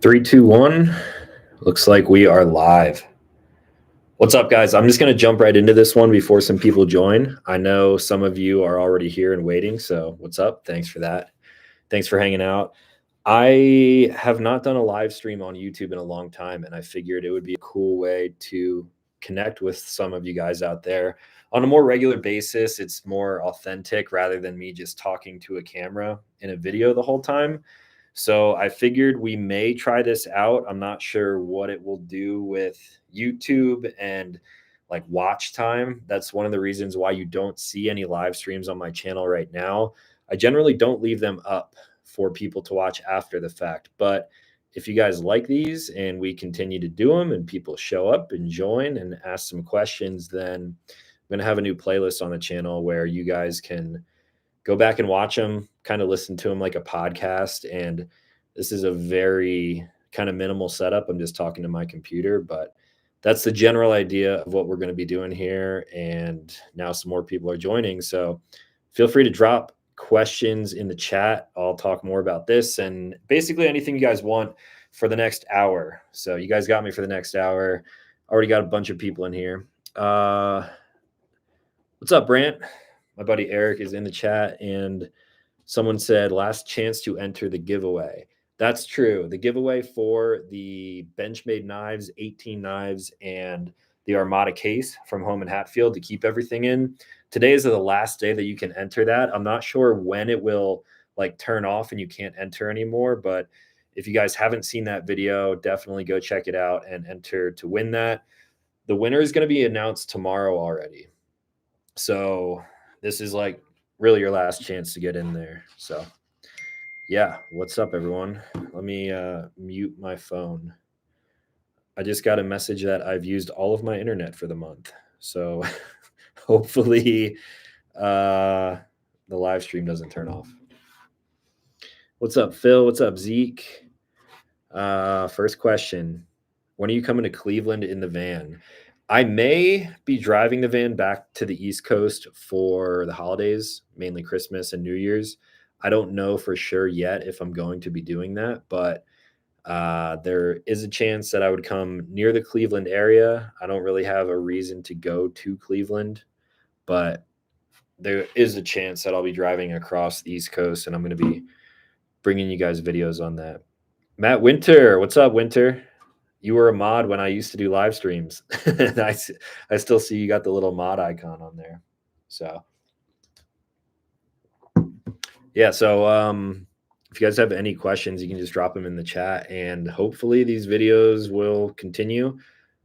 Three, two, one. Looks like we are live. What's up, guys? I'm just going to jump right into this one before some people join. I know some of you are already here and waiting, so what's up? Thanks for that. Thanks for hanging out. I have not done a live stream on YouTube in a long time, and I figured it would be a cool way to connect with some of you guys out there on a more regular basis. It's more authentic rather than me just talking to a camera in a video the whole time. So I figured we may try this out. I'm not sure what it will do with YouTube and like watch time. That's one of the reasons why you don't see any live streams on my channel right now. I generally don't leave them up for people to watch after the fact. But if you guys like these and we continue to do them and people show up and join and ask some questions, then I'm going to have a new playlist on the channel where you guys can go back and watch them, kind of listen to them like a podcast. And this is a very kind of minimal setup. I'm just talking to my computer, but that's the general idea of what we're going to be doing here. And now some more people are joining. So feel free to drop questions in the chat. I'll talk more about this and basically anything you guys want for the next hour. So you guys got me for the next hour. Already got a bunch of people in here. What's up, Brant? My buddy Eric is in the chat, and someone said last chance to enter the giveaway. That's true. The giveaway for the Benchmade knives, 18 knives, and the Armada case from Home and Hatfield to keep everything in. Today is the last day that you can enter that. I'm not sure when it will like turn off and you can't enter anymore, but if you guys haven't seen that video, definitely go check it out and enter to win that. The winner is going to be announced tomorrow already. So this is like really your last chance to get in there. So yeah, what's up, everyone? Let me mute my phone. I just got a message that I've used all of my internet for the month. So hopefully the live stream doesn't turn off. What's up, Phil? What's up, Zeke? First question. When are you coming to Cleveland in the van? I may be driving the van back to the East Coast for the holidays, mainly Christmas and New Year's. I don't know for sure yet if I'm going to be doing that, but there is a chance that I would come near the Cleveland area. I don't really have a reason to go to Cleveland, but there is a chance that I'll be driving across the East Coast, and I'm going to be bringing you guys videos on that. Matt Winter, what's up, Winter? You were a mod when I used to do live streams. And I still see you got the little mod icon on there. So yeah, so if you guys have any questions, you can just drop them in the chat, and hopefully these videos will continue.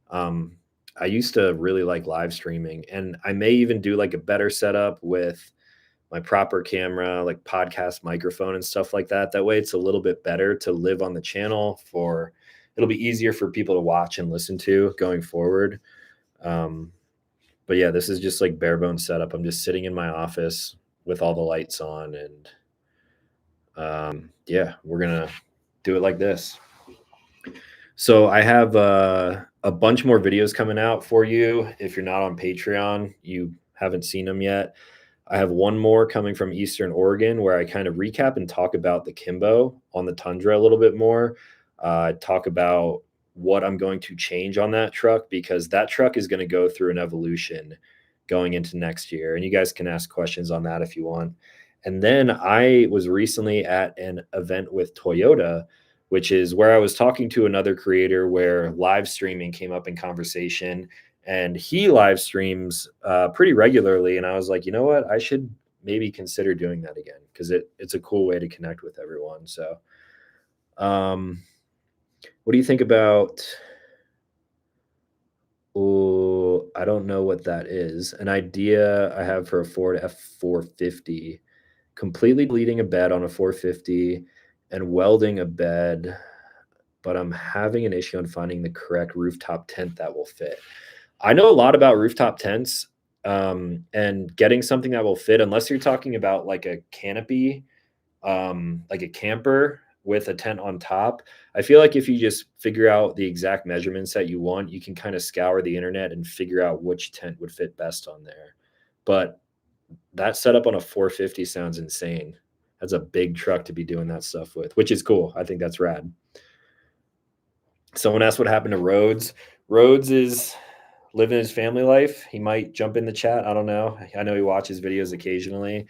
I used to really like live streaming, and I may even do like a better setup with my proper camera, like podcast microphone and stuff like that. That way it's a little bit better to live on the channel for. It'll be easier for people to watch and listen to going forward. But yeah, this is just like bare bones setup. I'm just sitting in my office with all the lights on, and yeah, we're going to do it like this. So I have a bunch more videos coming out for you. If you're not on Patreon, you haven't seen them yet. I have one more coming from Eastern Oregon where I kind of recap and talk about the Kimbo on the Tundra a little bit more. Talk about what I'm going to change on that truck, because that truck is going to go through an evolution going into next year. And you guys can ask questions on that if you want. And then I was recently at an event with Toyota, which is where I was talking to another creator where live streaming came up in conversation, and he live streams pretty regularly. And I was like, you know what? I should maybe consider doing that again, because it's a cool way to connect with everyone. So, what do you think about, I don't know what that is. An idea I have for a Ford F450, completely deleting a bed on a 450 and welding a bed, but I'm having an issue on finding the correct rooftop tent that will fit. I know a lot about rooftop tents, and getting something that will fit, unless you're talking about like a canopy, like a camper with a tent on top. I feel like if you just figure out the exact measurements that you want, you can kind of scour the internet and figure out which tent would fit best on there. But that setup on a 450 sounds insane. That's a big truck to be doing that stuff with, which is cool. I think that's rad. Someone asked what happened to Rhodes. Rhodes is living his family life. He might jump in the chat. I don't know. I know he watches videos occasionally.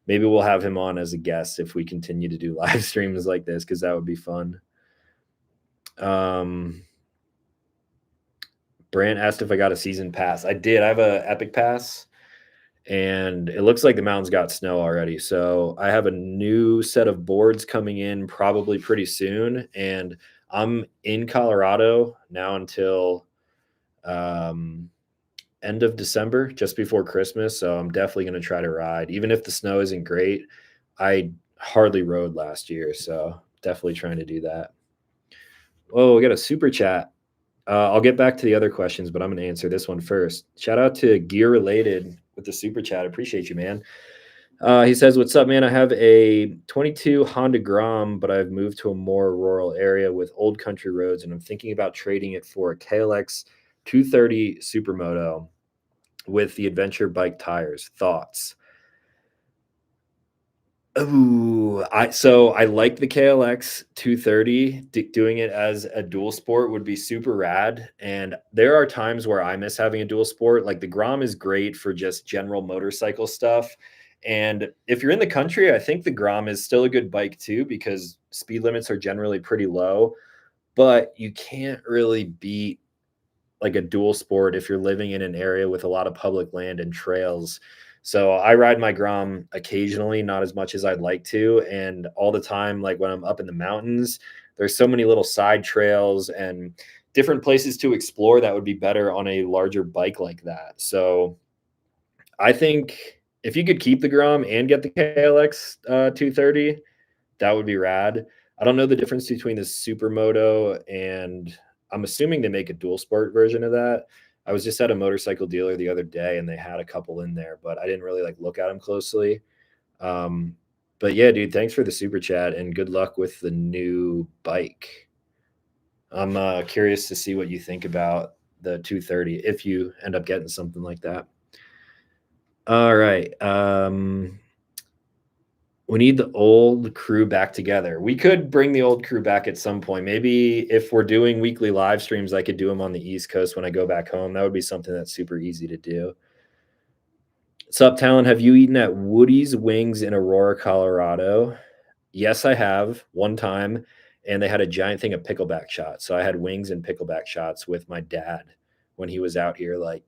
Maybe we'll have him on as a guest if we continue to do live streams like this, because that would be fun. Brant asked if I got a season pass. I did. I have a Epic Pass, and it looks like the mountains got snow already. So I have a new set of boards coming in probably pretty soon, and I'm in Colorado now until end of December, just before Christmas. So I'm definitely going to try to ride, even if the snow isn't great. I hardly rode last year, so definitely trying to do that. Oh, we got a super chat. I'll get back to the other questions, but I'm going to answer this one first. Shout out to Gear Related with the super chat. Appreciate you, man. He says, "What's up, man? I have a 22 Honda Grom, but I've moved to a more rural area with old country roads, and I'm thinking about trading it for a KLX 230 Supermoto with the adventure bike tires. Thoughts?" Ooh, I like the KLX 230. Doing it as a dual sport would be super rad. And there are times where I miss having a dual sport. Like the Grom is great for just general motorcycle stuff. And if you're in the country, I think the Grom is still a good bike too, because speed limits are generally pretty low. But you can't really beat like a dual sport if you're living in an area with a lot of public land and trails. So I ride my Grom occasionally, not as much as I'd like to. And all the time, like when I'm up in the mountains, there's so many little side trails and different places to explore that would be better on a larger bike like that. So I think if you could keep the Grom and get the KLX 230, that would be rad. I don't know the difference between the Supermoto and I'm assuming they make a dual sport version of that. I was just at a motorcycle dealer the other day and they had a couple in there, but I didn't really like look at them closely. But yeah, dude, thanks for the super chat and good luck with the new bike. I'm curious to see what you think about the 230 if you end up getting something like that. All right. We need the old crew back together. We could bring the old crew back at some point. Maybe if we're doing weekly live streams, I could do them on the East Coast when I go back home. That would be something that's super easy to do. What's up, Talon? Have you eaten at Woody's Wings in Aurora, Colorado? Yes, I have one time. And they had a giant thing of pickleback shots. So I had wings and pickleback shots with my dad when he was out here like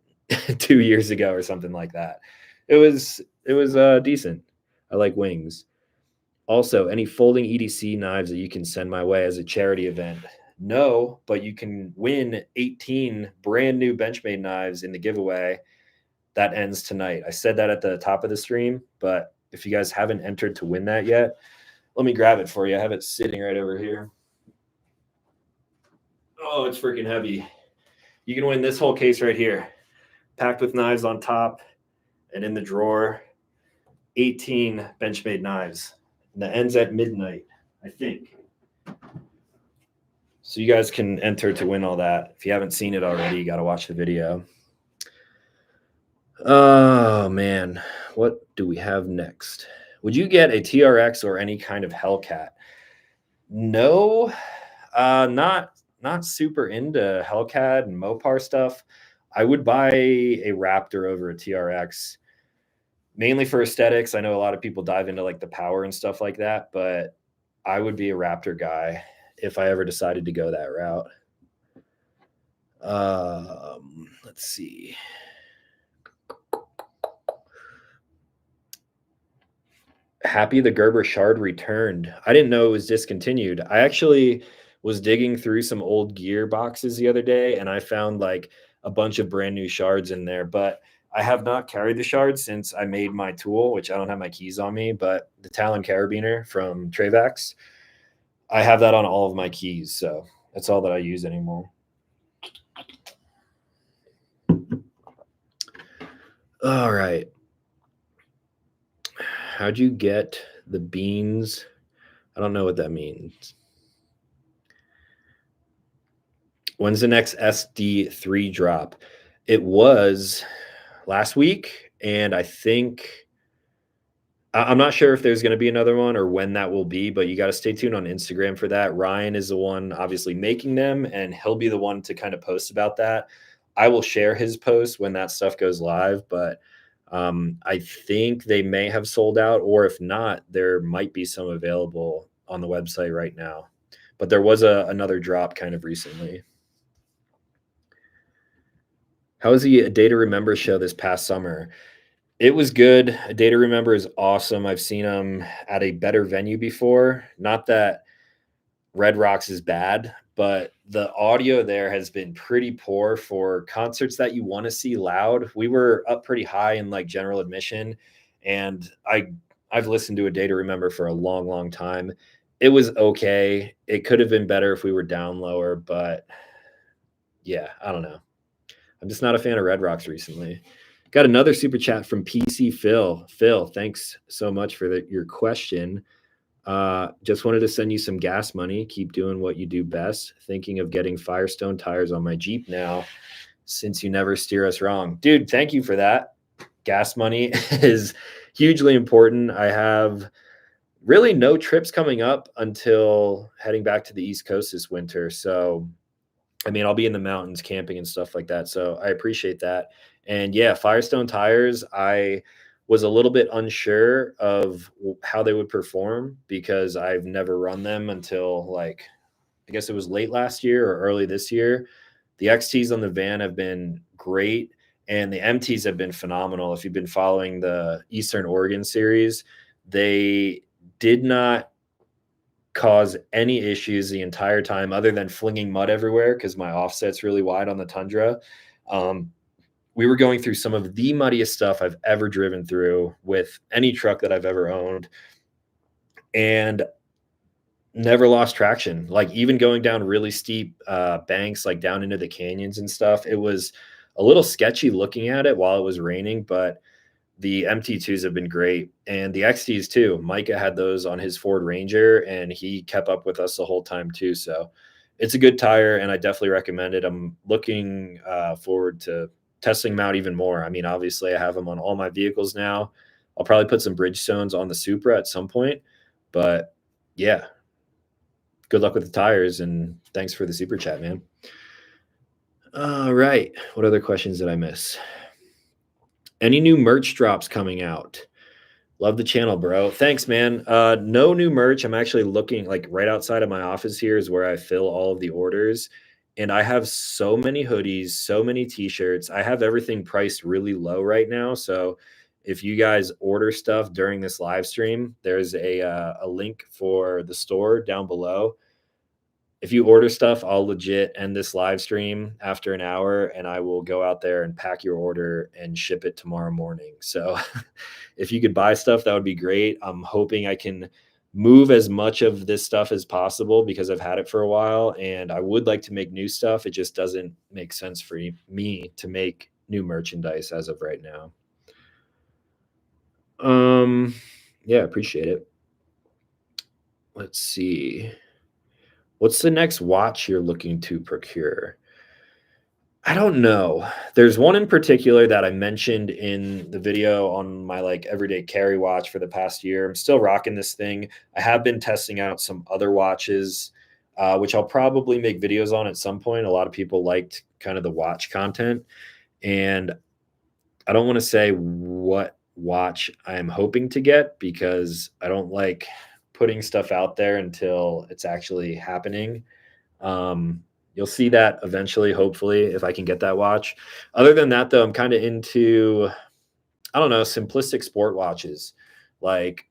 2 years ago or something like that. It was decent. I like wings. Also, any folding EDC knives that you can send my way as a charity event? No, but you can win 18 brand new Benchmade knives in the giveaway that ends tonight. I said that at the top of the stream, but if you guys haven't entered to win that yet, let me grab it for you. I have it sitting right over here. Oh, it's freaking heavy. You can win this whole case right here, packed with knives on top and in the drawer. 18 Benchmade knives. And that ends at midnight, I think. So you guys can enter to win all that. If you haven't seen it already, you got to watch the video. Oh, man. What do we have next? Would you get a TRX or any kind of Hellcat? No, not super into Hellcat and Mopar stuff. I would buy a Raptor over a TRX, mainly for aesthetics. I know a lot of people dive into like the power and stuff like that, but I would be a Raptor guy if I ever decided to go that route. Let's see. Happy the Gerber Shard returned. I didn't know it was discontinued. I actually was digging through some old gear boxes the other day and I found like a bunch of brand new shards in there, but I have not carried the shard since I made my tool, which I don't have my keys on me, but the Talon carabiner from Trayvax, I have that on all of my keys. So that's all that I use anymore. All right. How'd you get the beans? I don't know what that means. When's the next SD3 drop? It was last week, and I think I'm not sure if there's going to be another one or when that will be, but you got to stay tuned on Instagram for that. Ryan is the one obviously making them, and he'll be the one to kind of post about that. I will share his post when that stuff goes live, but I think they may have sold out, or if not, there might be some available on the website right now. But there was another drop kind of recently. How was the Day to Remember show this past summer? It was good. A Day to Remember is awesome. I've seen them at a better venue before. Not that Red Rocks is bad, but the audio there has been pretty poor for concerts that you want to see loud. We were up pretty high in like general admission, and I've listened to A Day to Remember for a long, long time. It was okay. It could have been better if we were down lower, but yeah, I don't know. I'm just not a fan of Red Rocks recently. Got another super chat from PC Phil. Phil, thanks so much for your question. Just wanted to send you some gas money. Keep doing what you do best. Thinking of getting Firestone tires on my Jeep now, since you never steer us wrong. Dude, thank you for that. Gas money is hugely important. I have really no trips coming up until heading back to the East Coast this winter. So, I mean, I'll be in the mountains camping and stuff like that. So I appreciate that. And yeah, Firestone tires, I was a little bit unsure of how they would perform because I've never run them until like, I guess it was late last year or early this year. The XTs on the van have been great, and the MTs have been phenomenal. If you've been following the Eastern Oregon series, they did not cause any issues the entire time other than flinging mud everywhere because my offset's really wide on the Tundra. We were going through some of the muddiest stuff I've ever driven through with any truck that I've ever owned, and never lost traction. Like even going down really steep banks, like down into the canyons and stuff, it was a little sketchy looking at it while it was raining, but the MT2s have been great, and the XTs too. Micah had those on his Ford Ranger, and he kept up with us the whole time too. So it's a good tire, and I definitely recommend it. I'm looking forward to testing them out even more. I mean, obviously, I have them on all my vehicles now. I'll probably put some Bridgestones on the Supra at some point, but yeah, good luck with the tires, and thanks for the super chat, man. All right, what other questions did I miss? Any new merch drops coming out? Love the channel, bro. Thanks, man. No new merch. I'm actually looking like right outside of my office here is where I fill all of the orders. And I have so many hoodies, so many t-shirts. I have everything priced really low right now. So if you guys order stuff during this live stream, there's a link for the store down below. If you order stuff, I'll legit end this live stream after an hour, and I will go out there and pack your order and ship it tomorrow morning. So if you could buy stuff, that would be great. I'm hoping I can move as much of this stuff as possible because I've had it for a while, and I would like to make new stuff. It just doesn't make sense for me to make new merchandise as of right now. Yeah, appreciate it. Let's see. What's the next watch you're looking to procure? I don't know. There's one in particular that I mentioned in the video on my like everyday carry watch for the past year. I'm still rocking this thing. I have been testing out some other watches, which I'll probably make videos on at some point. A lot of people liked kind of the watch content, and I don't want to say what watch I'm hoping to get because I don't like putting stuff out there until it's actually happening. You'll see that eventually, hopefully, if I can get that watch. Other than that, though, I'm kind of into, I don't know, simplistic sport watches. Like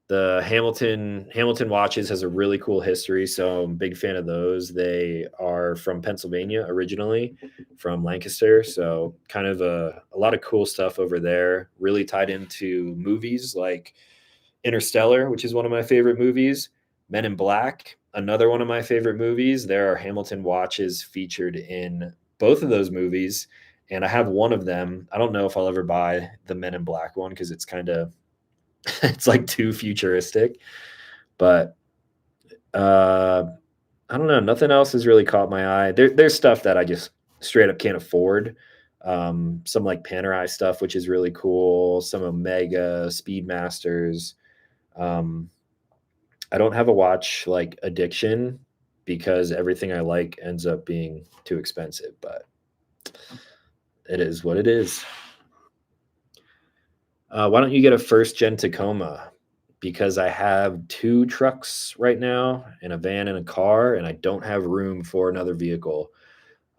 the Hamilton watches has a really cool history, so I'm a big fan of those. They are from Pennsylvania originally, from Lancaster, so kind of a lot of cool stuff over there. Really tied into movies like Interstellar, which is one of my favorite movies. Men in Black, another one of my favorite movies. There are Hamilton watches featured in both of those movies, and I have one of them. I don't know if I'll ever buy the Men in Black one because it's kind of it's like too futuristic. But I don't know. Nothing else has really caught my eye. There's stuff that I just straight up can't afford. some like Panerai stuff, which is really cool, some Omega, Speedmasters. I don't have a watch like addiction because everything I like ends up being too expensive, but it is what it is. Why don't you get a first gen Tacoma? Because I have 2 trucks right now and a van and a car, and I don't have room for another vehicle.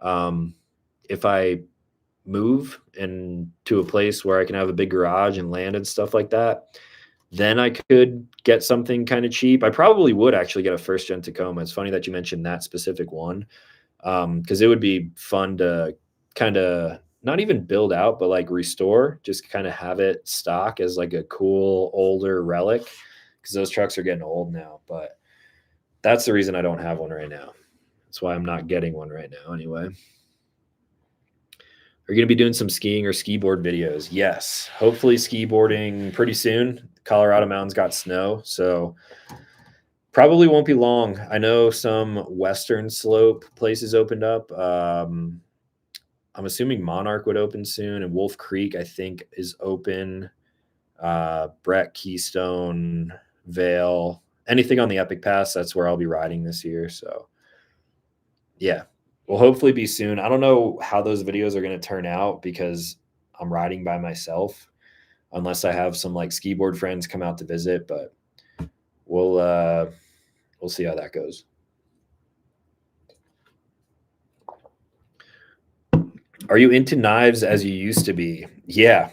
If I move and to a place where I can have a big garage and land and stuff like that, then I could get something kind of cheap. I probably would actually get a first gen Tacoma. It's funny that you mentioned that specific one, because it would be fun to kind of not even build out, but like restore, just kind of have it stock as like a cool older relic, because those trucks are getting old now. But that's the reason I don't have one right now. That's why I'm not getting one right now anyway. Are you going to be doing some skiing or ski board videos? Yes. Hopefully ski boarding pretty soon. Colorado mountains got snow, so probably won't be long. I know some western slope places opened up. I'm assuming Monarch would open soon, and Wolf Creek, I think, is open. Brett, Keystone, Vale, anything on the Epic Pass, that's where I'll be riding this year. So, yeah, will hopefully be soon. I don't know how those videos are going to turn out because I'm riding by myself, unless I have some like ski board friends come out to visit. But we'll see how that goes. Are you into knives as you used to be? Yeah.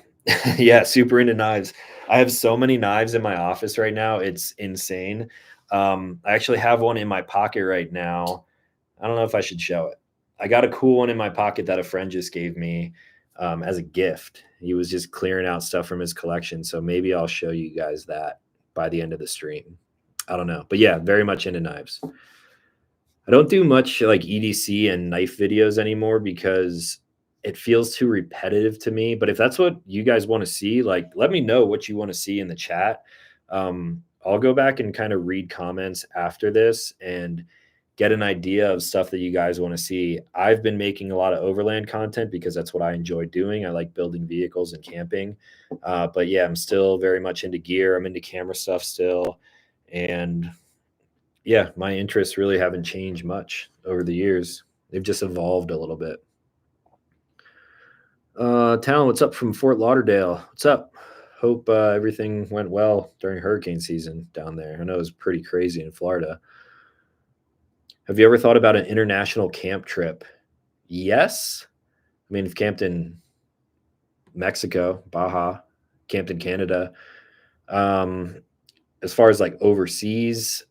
Yeah, super into knives. I have so many knives in my office right now. It's insane. I actually have one in my pocket right now. I don't know if I should show it. I got a cool one in my pocket that a friend just gave me as a gift. He was just clearing out stuff from his collection. So maybe I'll show you guys that by the end of the stream. I don't know. But yeah, very much into knives. I don't do much like EDC and knife videos anymore because it feels too repetitive to me. But if that's what you guys want to see, like let me know what you want to see in the chat. I'll go back and kind of read comments after this and get an idea of stuff that you guys want to see. I've been making a lot of overland content because that's what I enjoy doing. I like building vehicles and camping. But yeah, I'm still very much into gear. I'm into camera stuff still. And yeah, my interests really haven't changed much over the years. They've just evolved a little bit. Talon, what's up from Fort Lauderdale? What's up? Hope everything went well during hurricane season down there. I know it was pretty crazy in Florida. Have you ever thought about an international camp trip? Yes. I mean, I've camped in Mexico, Baja, camped in Canada. As far as like overseas,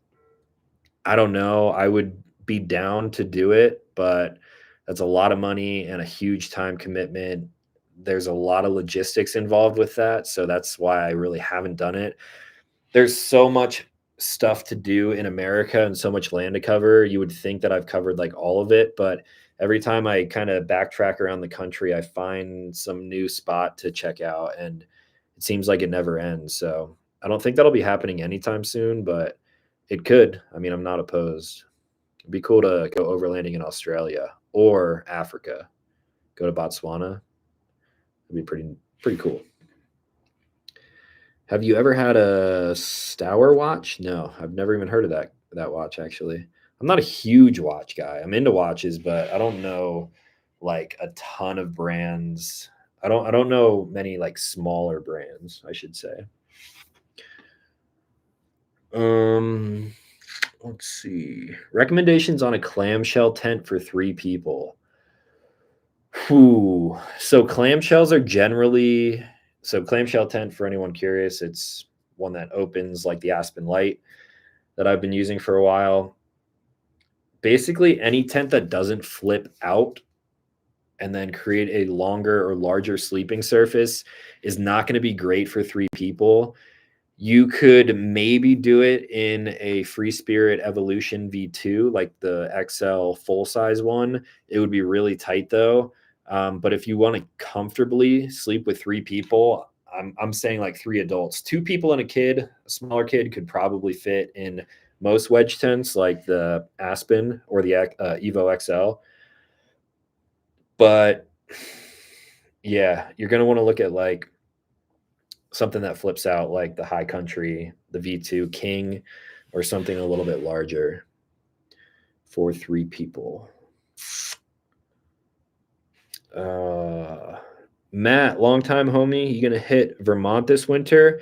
I don't know. I would be down to do it, but that's a lot of money and a huge time commitment. There's a lot of logistics involved with that. So that's why I really haven't done it. There's so much stuff to do in America and so much land to cover. You would think that I've covered like all of it, but every time I kind of backtrack around the country, I find some new spot to check out, and it seems like it never ends. So I don't think that'll be happening anytime soon, but it could. I mean, I'm not opposed. It'd be cool to go overlanding in Australia or Africa. Go to Botswana. It'd be pretty cool. Have you ever had a Stour watch? No, I've never even heard of that watch actually. I'm not a huge watch guy. I'm into watches, but I don't know like a ton of brands. I don't know many like smaller brands, I should say. Let's see. Recommendations on a clamshell tent for 3 people. Whew. So clamshells are generally clamshell tent, for anyone curious, it's one that opens like the Aspen Light that I've been using for a while. Basically, any tent that doesn't flip out and then create a longer or larger sleeping surface is not going to be great for 3 people. You could maybe do it in a Free Spirit Evolution V2, like the XL full-size one. It would be really tight though. But if you want to comfortably sleep with 3 people, I'm saying like 3 adults. 2 people and a kid, a smaller kid could probably fit in most wedge tents like the Aspen or the Evo XL. But Yeah, you're gonna want to look at like something that flips out, like the High Country, the V2 King, or something a little bit larger for 3 people. Matt, longtime homie, you gonna hit Vermont this winter?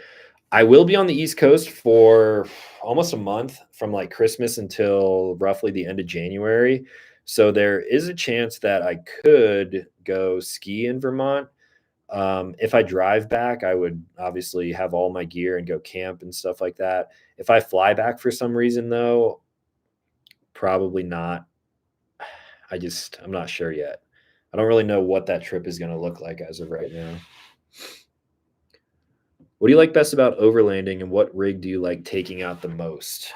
I will be on the East Coast for almost a month from like Christmas until roughly the end of January. So there is a chance that I could go ski in Vermont. If I drive back, I would obviously have all my gear and go camp and stuff like that. If I fly back for some reason, though, probably not. I'm not sure yet. I don't really know what that trip is going to look like as of right now. What do you like best about overlanding, and what rig do you like taking out the most?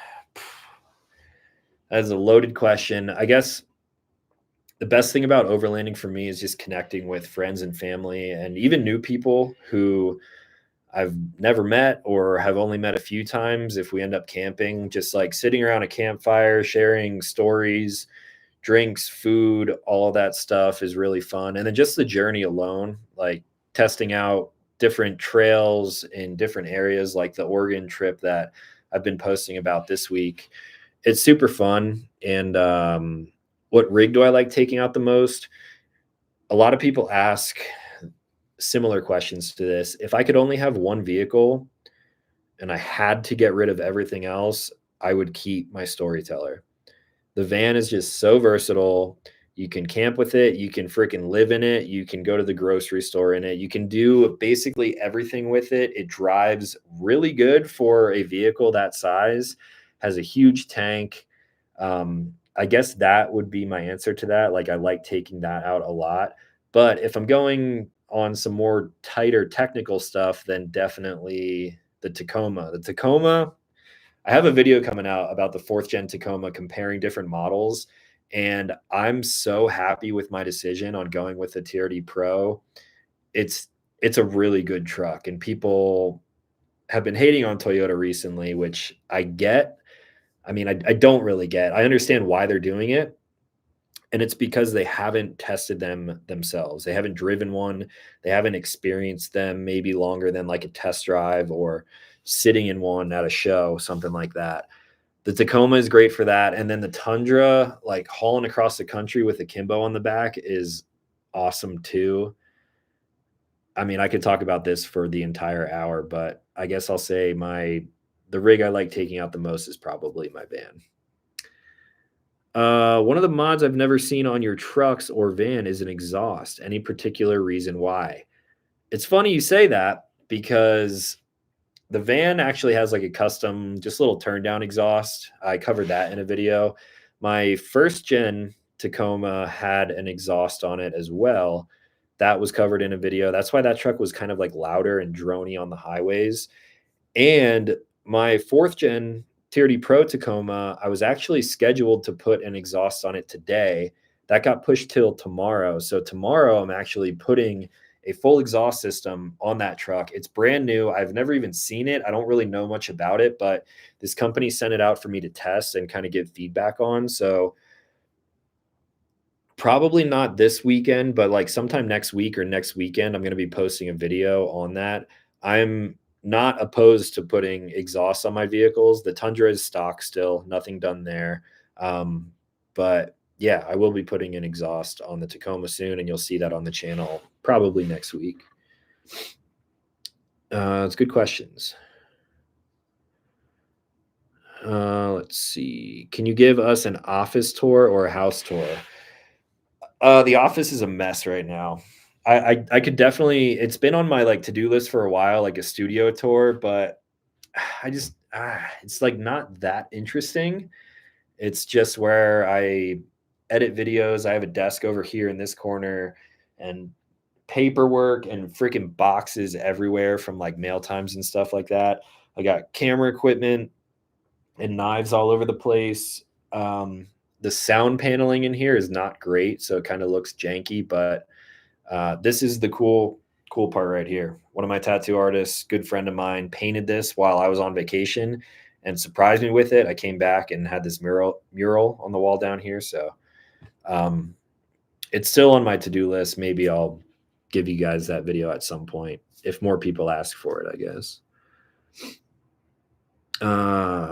That is a loaded question. I guess the best thing about overlanding for me is just connecting with friends and family and even new people who I've never met or have only met a few times. If we end up camping, just like sitting around a campfire, sharing stories, drinks, food, all of that stuff is really fun. And then just the journey alone, like testing out different trails in different areas, like the Oregon trip that I've been posting about this week. It's super fun. And what rig do I like taking out the most? A lot of people ask similar questions to this. If I could only have one vehicle and I had to get rid of everything else, I would keep my Storyteller. The van is just so versatile. You can camp with it. You can freaking live in it. You can go to the grocery store in it. You can do basically everything with it. It drives really good for a vehicle that size, has a huge tank. I guess that would be my answer to that. Like, I like taking that out a lot. But if I'm going on some more tighter technical stuff, then definitely the Tacoma. The Tacoma, I have a video coming out about the 4th gen Tacoma comparing different models, and I'm so happy with my decision on going with the TRD Pro. It's it's a really good truck, and people have been hating on Toyota recently, which I get. I mean, I don't really get. I understand why they're doing it, and it's because they haven't tested them themselves. They haven't driven one. They haven't experienced them maybe longer than like a test drive or sitting in one at a show, something like that. The Tacoma is great for that. And then the Tundra, like hauling across the country with a Kimbo on the back, is awesome too. I mean, I could talk about this for the entire hour, but I guess I'll say the rig I like taking out the most is probably my van. One of the mods I've never seen on your trucks or van is an exhaust. Any particular reason why? It's funny you say that because the van actually has like a custom, just little turn down exhaust. I covered that in a video. My 1st gen Tacoma had an exhaust on it as well. That was covered in a video. That's why that truck was kind of like louder and drony on the highways. And my 4th gen TRD Pro Tacoma, I was actually scheduled to put an exhaust on it today. That got pushed till tomorrow. So tomorrow I'm actually putting a full exhaust system on that truck. It's brand new. I've never even seen it. I don't really know much about it, but this company sent it out for me to test and kind of give feedback on. So probably not this weekend, but like sometime next week or next weekend, I'm going to be posting a video on that. I'm not opposed to putting exhaust on my vehicles. The Tundra is stock still, nothing done there. But yeah, I will be putting an exhaust on the Tacoma soon, and you'll see that on the channel probably next week. It's good questions. Let's see. Can you give us an office tour or a house tour? The office is a mess right now. I could definitely. It's been on my like to-do list for a while, like a studio tour, but I just it's like not that interesting. It's just where I edit videos. I have a desk over here in this corner, and paperwork and freaking boxes everywhere from like mail times and stuff like that. I got camera equipment and knives all over the place. The sound paneling in here is not great, so it kind of looks janky, but this is the cool part right here. One of my tattoo artists, good friend of mine, painted this while I was on vacation and surprised me with it. I came back and had this mural on the wall down here. So it's still on my to-do list. Maybe I'll give you guys that video at some point if more people ask for it, I guess.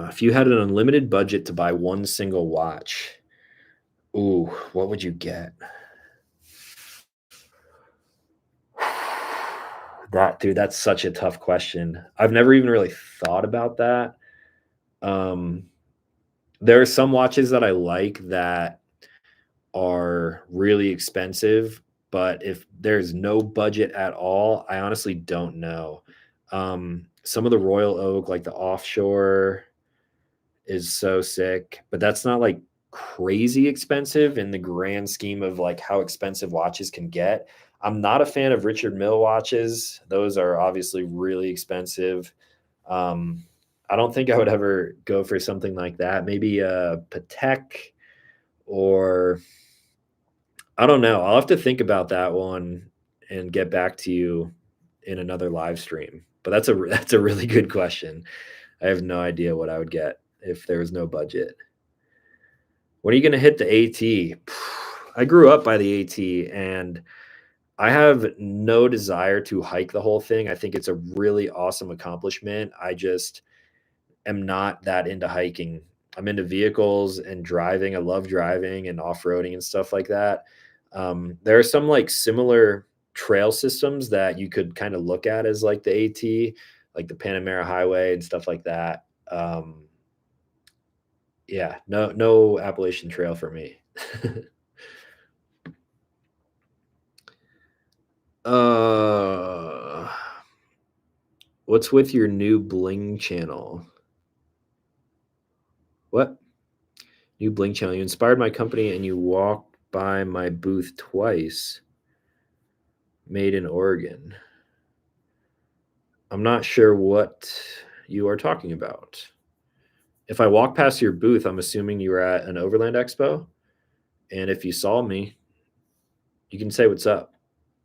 If you had an unlimited budget to buy one single watch, ooh, what would you get? That's such a tough question. I've never even really thought about that. There are some watches that I like that are really expensive, but if there's no budget at all, I honestly don't know. Some of the Royal Oak, like the Offshore, is so sick, but that's not like crazy expensive in the grand scheme of like how expensive watches can get. I'm not a fan of Richard Mille watches. Those are obviously really expensive. I don't think I would ever go for something like that. Maybe a Patek, or I don't know. I'll have to think about that one and get back to you in another live stream. But that's a really good question. I have no idea what I would get if there was no budget. When are you going to hit the AT? I grew up by the AT, and I have no desire to hike the whole thing. I think it's a really awesome accomplishment. I just am not that into hiking. I'm into vehicles and driving. I love driving and off-roading and stuff like that. There are some like similar trail systems that you could kind of look at as like the AT, like the Panamera Highway and stuff like that. Yeah, no Appalachian Trail for me. What's with your new bling channel? What? New bling channel. You inspired my company and you walked by my booth twice. Made in Oregon. I'm not sure what you are talking about. If I walk past your booth, I'm assuming you were at an Overland Expo. And if you saw me, you can say what's up.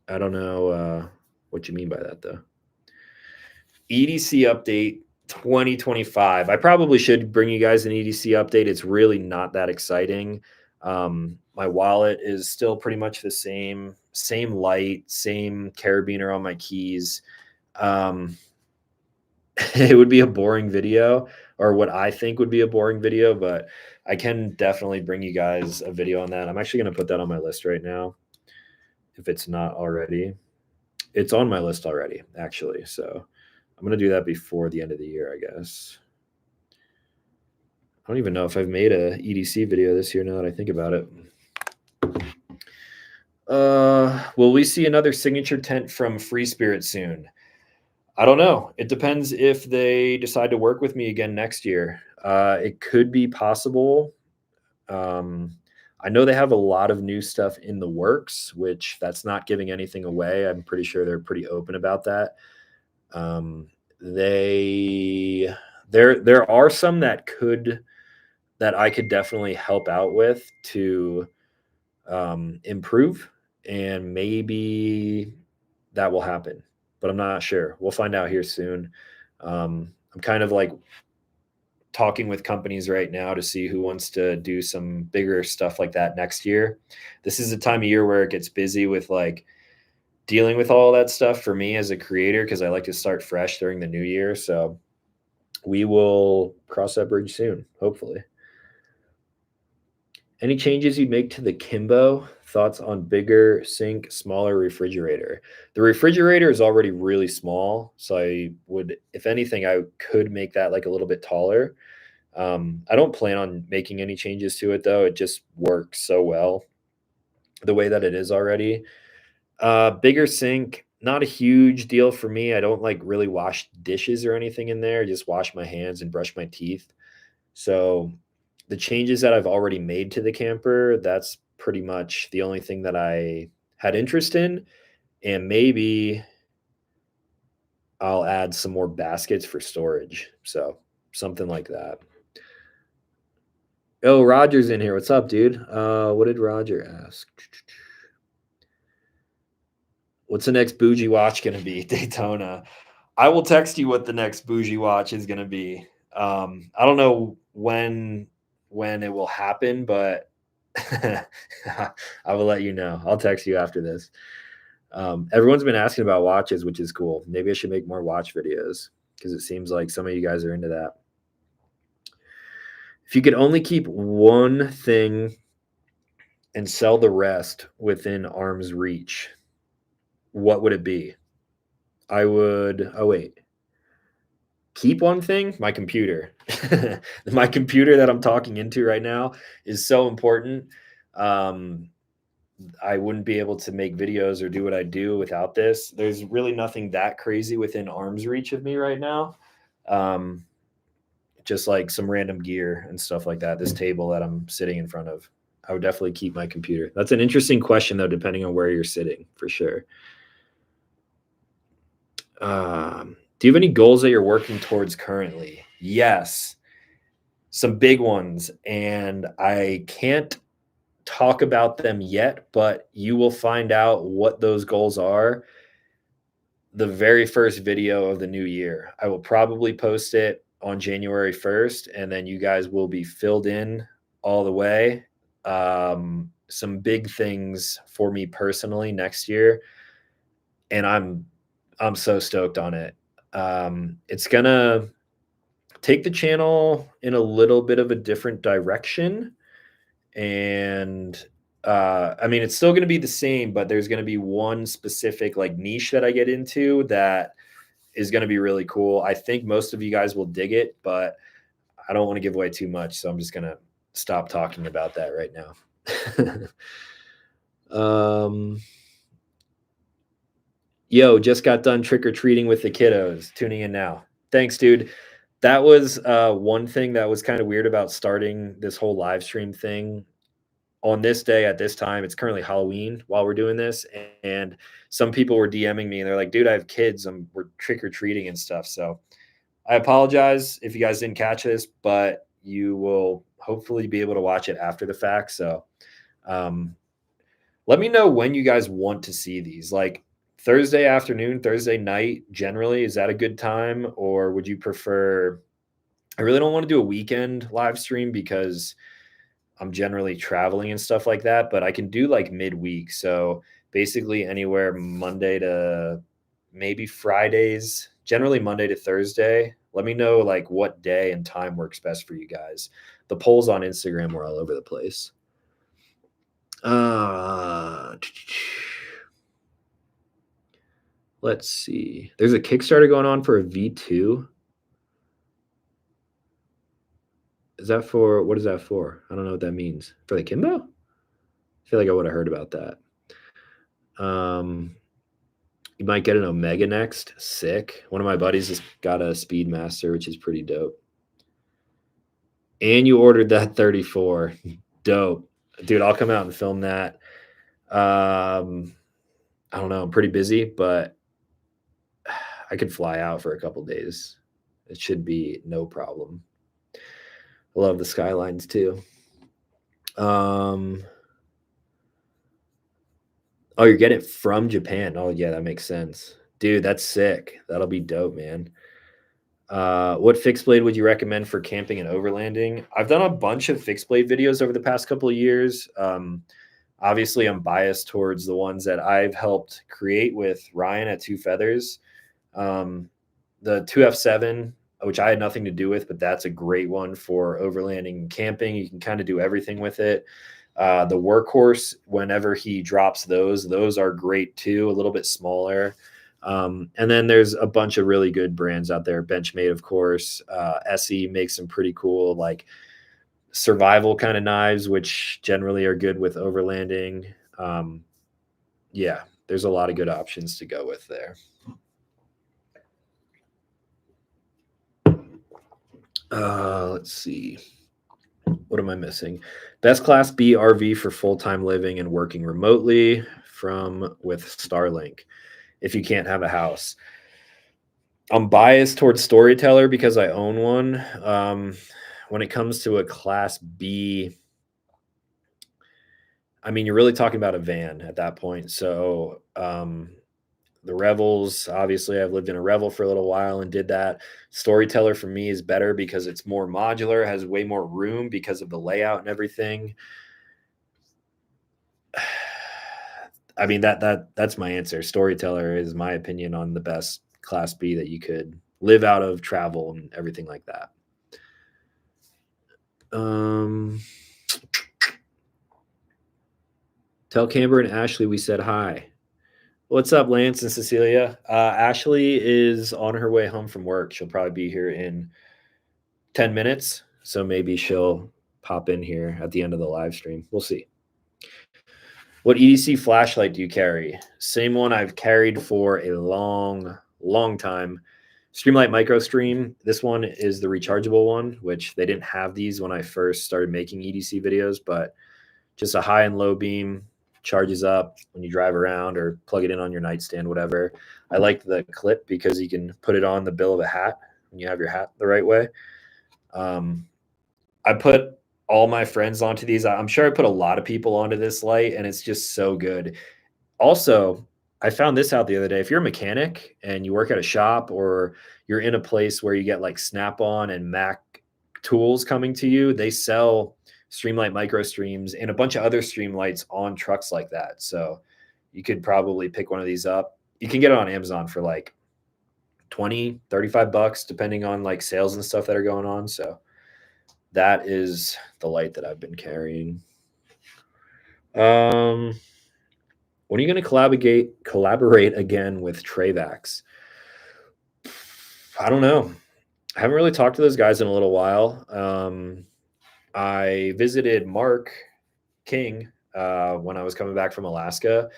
I don't know what you mean by that, though. EDC update 2025. I probably should bring you guys an EDC update. It's really not that exciting. My wallet is still pretty much the same light, same carabiner on my keys. It would be a boring video, or what I think would be a boring video, but I can definitely bring you guys a video on that. I'm actually going to put that on my list right now, if it's not already. It's on my list already, actually. So I'm going to do that before the end of the year, I guess. I don't even know if I've made a EDC video this year now that I think about it. Will we see another signature tent from Free Spirit soon? I don't know. It depends if they decide to work with me again next year. It could be possible. I know they have a lot of new stuff in the works, which that's not giving anything away. I'm pretty sure they're pretty open about that. There are some that I could definitely help out with to improve, and maybe that will happen, but I'm not sure. We'll find out here soon. I'm kind of like talking with companies right now to see who wants to do some bigger stuff like that next year. This is a time of year where it gets busy with like dealing with all that stuff for me as a creator, because I like to start fresh during the new year. So we will cross that bridge soon, hopefully. Any changes you'd make to the Kimbo? Thoughts on bigger sink, smaller refrigerator? The refrigerator is already really small, so I would, if anything, I could make that like a little bit taller. I don't plan on making any changes to it, though. It just works so well the way that it is already. Bigger sink, not a huge deal for me. I don't like really wash dishes or anything in there. I just wash my hands and brush my teeth. So the changes that I've already made to the camper, that's pretty much the only thing that I had interest in. And maybe I'll add some more baskets for storage. So something like that. Oh, Roger's in here. What's up, dude? What did Roger ask? What's the next bougie watch going to be? Daytona. I will text you what the next bougie watch is going to be. I don't know when it will happen, but I will let you know. I'll text you after this. Everyone's been asking about watches, which is cool. Maybe I should make more watch videos because it seems like some of you guys are into that. If you could only keep one thing and sell the rest within arm's reach, what would it be? I would, oh, wait. Keep one thing, my computer. My computer that I'm talking into right now is so important. I wouldn't be able to make videos or do what I do without this. There's really nothing that crazy within arm's reach of me right now. Just like some random gear and stuff like that. This table that I'm sitting in front of, I would definitely keep my computer. That's an interesting question, though, depending on where you're sitting, for sure. Do you have any goals that you're working towards currently? Yes, some big ones, and I can't talk about them yet, but you will find out what those goals are the very first video of the new year. I will probably post it on January 1st, and then you guys will be filled in all the way. Some big things for me personally next year, and I'm so stoked on it. It's gonna take the channel in a little bit of a different direction, and I mean, it's still going to be the same, but there's going to be one specific like niche that I get into that is going to be really cool. I think most of you guys will dig it, but I don't want to give away too much, so I'm just going to stop talking about that right now. Yo, just got done trick-or-treating with the kiddos. Tuning in now. Thanks, dude. That was one thing that was kind of weird about starting this whole live stream thing on this day at this time. It's currently Halloween while we're doing this, and some people were DMing me and they're like, dude, I have kids, we're trick-or-treating and stuff. So I apologize if you guys didn't catch this, but you will hopefully be able to watch it after the fact. So let me know when you guys want to see these, like Thursday afternoon, Thursday night generally. Is that a good time, or would you prefer? I really don't want to do a weekend live stream because I'm generally traveling and stuff like that, but I can do like midweek. So basically anywhere Monday to maybe Fridays, generally Monday to Thursday. Let me know like what day and time works best for you guys. The polls on Instagram were all over the place. Let's see. There's a Kickstarter going on for a V2. Is that for, what is that for? I don't know what that means. For the Kimbo? I feel like I would have heard about that. You might get an Omega next. Sick. One of my buddies just got a Speedmaster, which is pretty dope. And you ordered that 34. Dope. Dude, I'll come out and film that. I don't know. I'm pretty busy, but I could fly out for a couple days. It should be no problem. I love the skylines too. Oh, you're getting it from Japan. Oh, yeah, that makes sense. Dude, that's sick. That'll be dope, man. What fixed blade would you recommend for camping and overlanding? I've done a bunch of fixed blade videos over the past couple of years. Obviously, I'm biased towards the ones that I've helped create with Ryan at Two Feathers. The 2F7, which I had nothing to do with, but that's a great one for overlanding and camping. You can kind of do everything with it. The Workhorse, whenever he drops those are great too, a little bit smaller. And then there's a bunch of really good brands out there. Benchmade, of course. SE makes some pretty cool, like survival kind of knives, which generally are good with overlanding. Yeah, there's a lot of good options to go with there. Let's see. What am I missing? Best Class B RV for full-time living and working remotely with Starlink. If you can't have a house, I'm biased towards Storyteller because I own one. When it comes to a Class B, I mean, you're really talking about a van at that point. So the Revels, obviously, I've lived in a Revel for a little while and did that. Storyteller for me is better because it's more modular, has way more room because of the layout and everything. I mean, that's my answer. Storyteller is my opinion on the best Class B that you could live out of, travel, and everything like that. Tell Camber and Ashley we said hi. What's up, Lance and Cecilia? Ashley is on her way home from work. She'll probably be here in 10 minutes. So maybe she'll pop in here at the end of the live stream. We'll see. What EDC flashlight do you carry? Same one I've carried for a long, long time. Streamlight MicroStream. This one is the rechargeable one, which they didn't have these when I first started making EDC videos, but just a high and low beam, charges up when you drive around or plug it in on your nightstand, whatever. I like the clip because you can put it on the bill of a hat when you have your hat the right way. I put all my friends onto these. I'm sure I put a lot of people onto this light, and it's just so good. Also, I found this out the other day. If you're a mechanic and you work at a shop or you're in a place where you get like Snap-on and Mac tools coming to you, they sell Streamlight MicroStreams and a bunch of other Streamlights on trucks like that. So you could probably pick one of these up. You can get it on Amazon for like 20, 35 bucks, depending on like sales and stuff that are going on. So that is the light that I've been carrying. When are you going to collaborate again with Trayvax? I don't know. I haven't really talked to those guys in a little while. I visited Mark King when I was coming back from Alaska.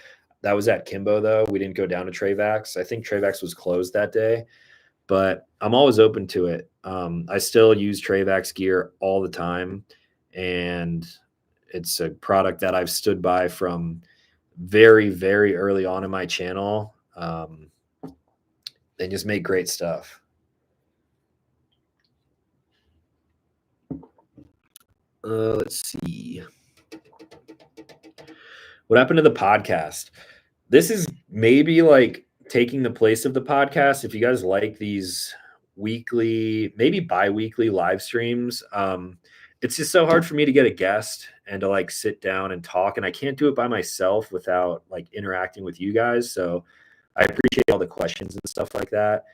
That was at Kimbo, though. We didn't go down to Trayvax. I think Trayvax was closed that day, but I'm always open to it. I still use Trayvax gear all the time, and it's a product that I've stood by from very, very early on in my channel. They just make great stuff. Let's see. What happened to the podcast? This is maybe like taking the place of the podcast. If you guys like these weekly, maybe bi-weekly live streams, it's just so hard for me to get a guest and to like sit down and talk. And I can't do it by myself without like interacting with you guys. So I appreciate all the questions and stuff like that.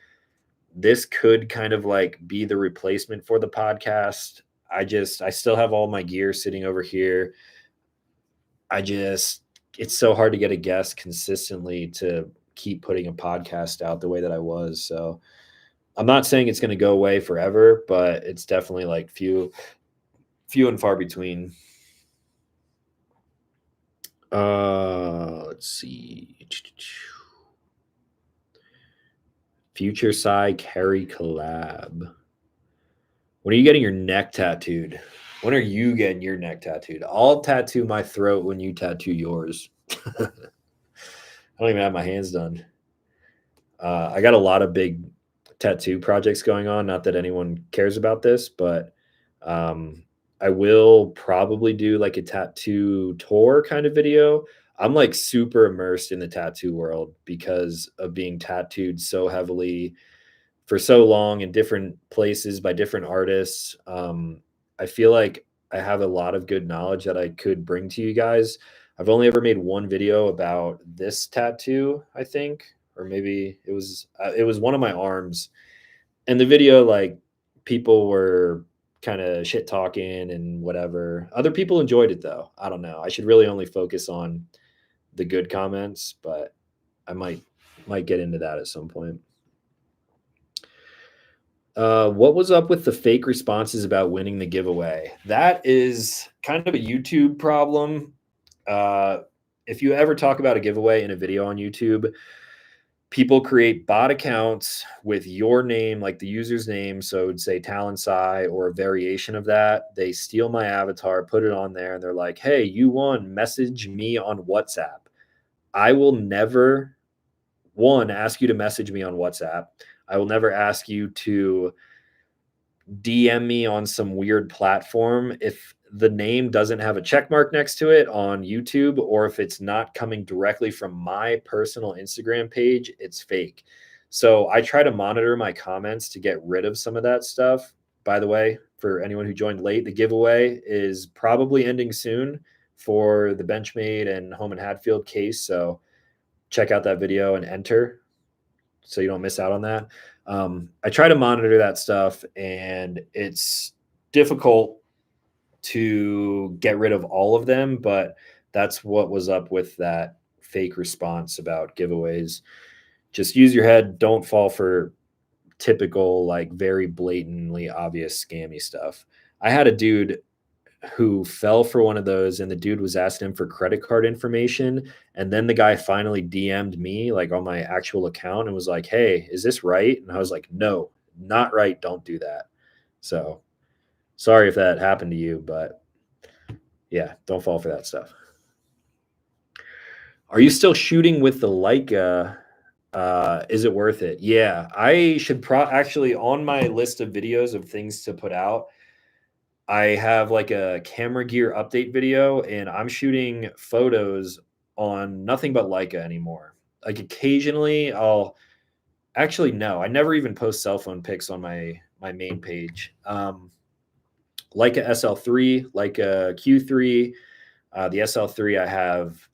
This could kind of like be the replacement for the podcast. I still have all my gear sitting over here. It's so hard to get a guest consistently to keep putting a podcast out the way that I was. So I'm not saying it's going to go away forever, but it's definitely like few and far between. Let's see. Future Psy Carry collab. When are you getting your neck tattooed? When are you getting your neck tattooed? I'll tattoo my throat when you tattoo yours. I don't even have my hands done. I got a lot of big tattoo projects going on. Not that anyone cares about this, but I will probably do like a tattoo tour kind of video. I'm like super immersed in the tattoo world because of being tattooed so heavily for so long in different places by different artists. I feel like I have a lot of good knowledge that I could bring to you guys. I've only ever made one video about this tattoo, I think, or maybe it was one of my arms. And the video, like, people were kind of shit talking and whatever. Other people enjoyed it though. I don't know. I should really only focus on the good comments, but I might get into that at some point. What was up with the fake responses about winning the giveaway? That is kind of a YouTube problem. If you ever talk about a giveaway in a video on YouTube, people create bot accounts with your name, like the user's name. So it'd say Talon Psy or a variation of that. They steal my avatar, put it on there, and they're like, hey, you won. Message me on WhatsApp. I will never, ask you to message me on WhatsApp. I will never ask you to DM me on some weird platform if the name doesn't have a check mark next to it on YouTube, or if it's not coming directly from my personal Instagram page, it's fake. So I try to monitor my comments to get rid of some of that stuff. By the way, for anyone who joined late, the giveaway is probably ending soon. for the Benchmade and Home and Hatfield case. So check out that video and enter so you don't miss out on that. I try to monitor that stuff, and it's difficult to get rid of all of them, but that's what was up with that fake response about giveaways. Just use your head. Don't fall for typical, like very blatantly obvious scammy stuff. I had a dude who fell for one of those, and the dude was asking him for credit card information, and then the guy finally DM'd me like on my actual account and was like, hey, is this right? And I was like, no, not right, don't do that. So sorry if that happened to you, but yeah, don't fall for that stuff. Are you still shooting with the Leica? Is it worth it? Yeah, I should actually, on my list of videos of things to put out, I have like a camera gear update video, and I'm shooting photos on nothing but Leica anymore. Like occasionally I'll actually, no, I never even post cell phone pics on my main page. Leica SL3, Leica Q3, the SL3, I have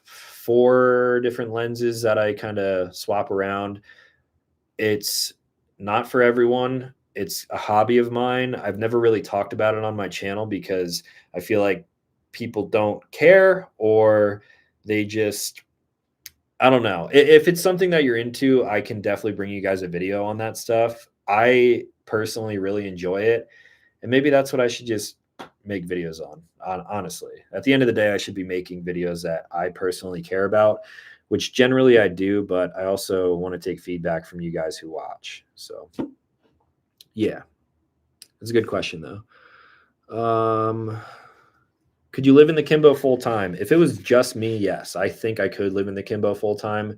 4 different lenses that I kind of swap around. It's not for everyone. It's a hobby of mine. I've never really talked about it on my channel because I feel like people don't care, or they just, I don't know. If it's something that you're into, I can definitely bring you guys a video on that stuff. I personally really enjoy it. And maybe that's what I should just make videos on, honestly. At the end of the day, I should be making videos that I personally care about, which generally I do, but I also want to take feedback from you guys who watch. So yeah, that's a good question though. Could you live in the Kimbo full time? If it was just me, yes, I think I could live in the Kimbo full time.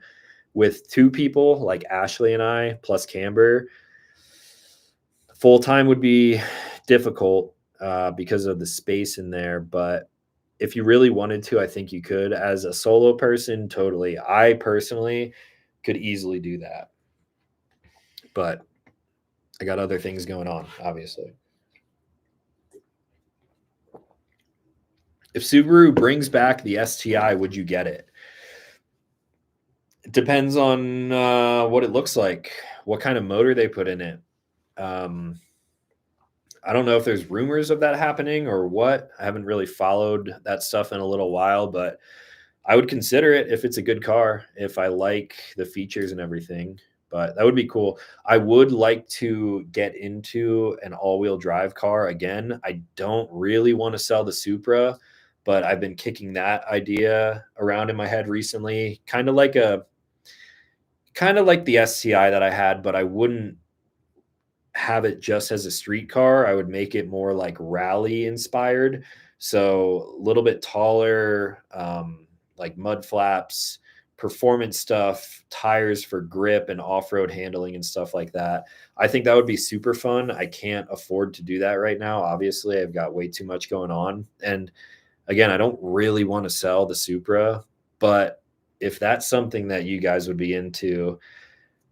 With 2 people like Ashley and I plus Camber, full time would be difficult because of the space in there. But if you really wanted to, I think you could. As a solo person, totally. I personally could easily do that. But I got other things going on, obviously. If Subaru brings back the STI, would you get it? It depends on what it looks like, what kind of motor they put in it. I don't know if there's rumors of that happening or what. I haven't really followed that stuff in a little while, but I would consider it if it's a good car, if I like the features and everything. But that would be cool. I would like to get into an all-wheel drive car again. I don't really want to sell the Supra, but I've been kicking that idea around in my head recently, kind of like the STI that I had, but I wouldn't have it just as a street car. I would make it more like rally inspired. So a little bit taller, like mud flaps, performance stuff, tires for grip and off-road handling and stuff like that. I think that would be super fun. I can't afford to do that right now. Obviously, I've got way too much going on. And again, I don't really want to sell the Supra, but if that's something that you guys would be into,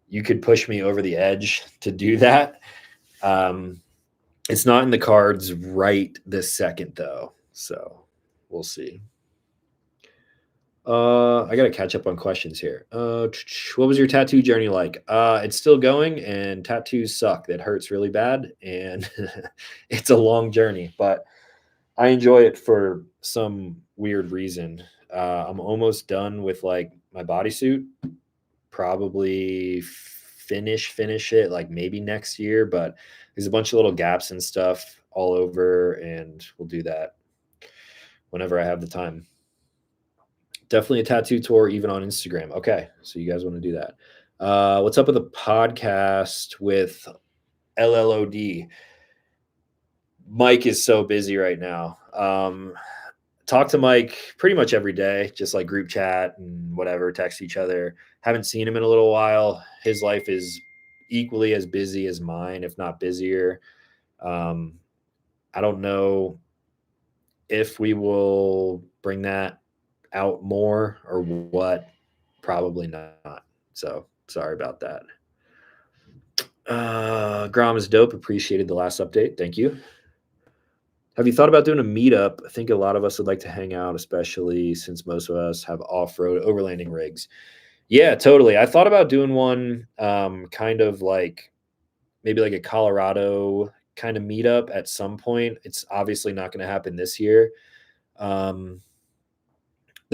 you could push me over the edge to do that. It's not in the cards right this second, though. So we'll see. I got to catch up on questions here. What was your tattoo journey like? It's still going, and tattoos suck. That hurts really bad, and it's a long journey, but I enjoy it for some weird reason. I'm almost done with like my bodysuit. Probably finish it like maybe next year, but there's a bunch of little gaps and stuff all over, and we'll do that whenever I have the time. Definitely a tattoo tour, even on Instagram. Okay, so you guys want to do that. What's up with the podcast with LLOD? Mike is so busy right now. Talk to Mike pretty much every day, just like group chat and whatever, text each other. Haven't seen him in a little while. His life is equally as busy as mine, if not busier. I don't know if we will bring that out more or what. Probably not. So sorry about that. Grom is dope. Appreciated the last update. Thank you. Have you thought about doing a meetup? I think a lot of us would like to hang out, especially since most of us have off-road overlanding rigs. Yeah, totally. I thought about doing one kind of like maybe like a Colorado kind of meetup at some point. It's obviously not going to happen this year. The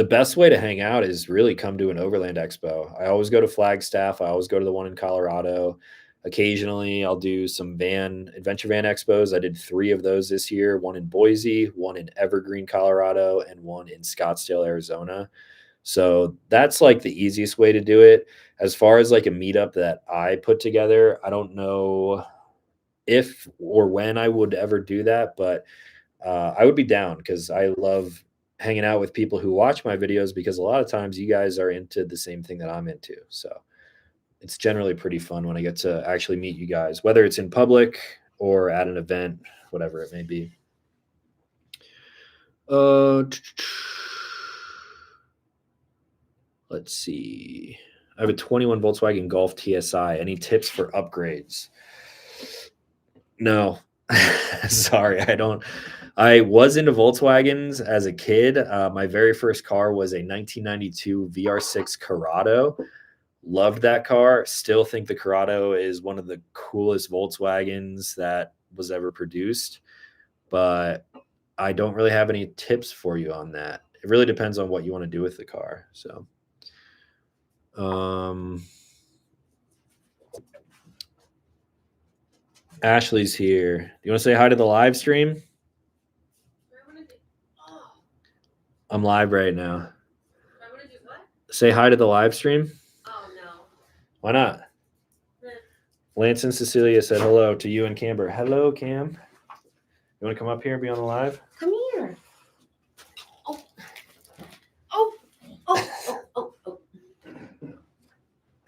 best way to hang out is really come to an Overland Expo. I always go to Flagstaff. I always go to the one in Colorado. Occasionally, I'll do some adventure van expos. I did 3 of those this year, one in Boise, one in Evergreen, Colorado, and one in Scottsdale, Arizona. So that's like the easiest way to do it. As far as like a meetup that I put together, I don't know if or when I would ever do that, but I would be down because I love hanging out with people who watch my videos because a lot of times you guys are into the same thing that I'm into. So it's generally pretty fun when I get to actually meet you guys, whether it's in public or at an event, whatever it may be. Let's see. I have a 21 Volkswagen Golf TSI. Any tips for upgrades? No. Sorry, I don't. I was into Volkswagens as a kid. My very first car was a 1992 VR6 Corrado. Loved that car. Still think the Corrado is one of the coolest Volkswagens that was ever produced. But I don't really have any tips for you on that. It really depends on what you want to do with the car. So, Ashley's here. Do you want to say hi to the live stream? I'm live right now. Say hi to the live stream. Oh, no. Why not? Lance and Cecilia said hello to you and Camber. Hello, Cam. You want to come up here and be on the live? Come here. Oh. Oh. Oh. Oh. Oh. Oh.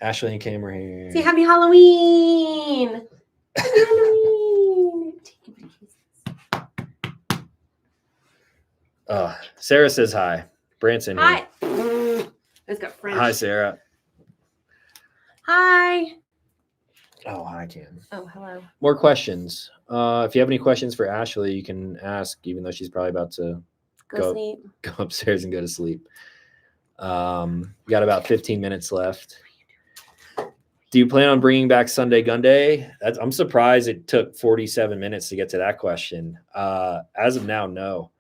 Ashley and Cam are here. Say happy Halloween. Happy Halloween. Sarah says hi. Branson here. Hi. It's got French. Hi, Sarah. Hi. Oh, hi, Cam. Oh, hello. More questions. If you have any questions for Ashley, you can ask, even though she's probably about to Go sleep. Go upstairs and go to sleep. We got about 15 minutes left. Do you plan on bringing back Sunday Gunday? I'm surprised it took 47 minutes to get to that question. As of now, no.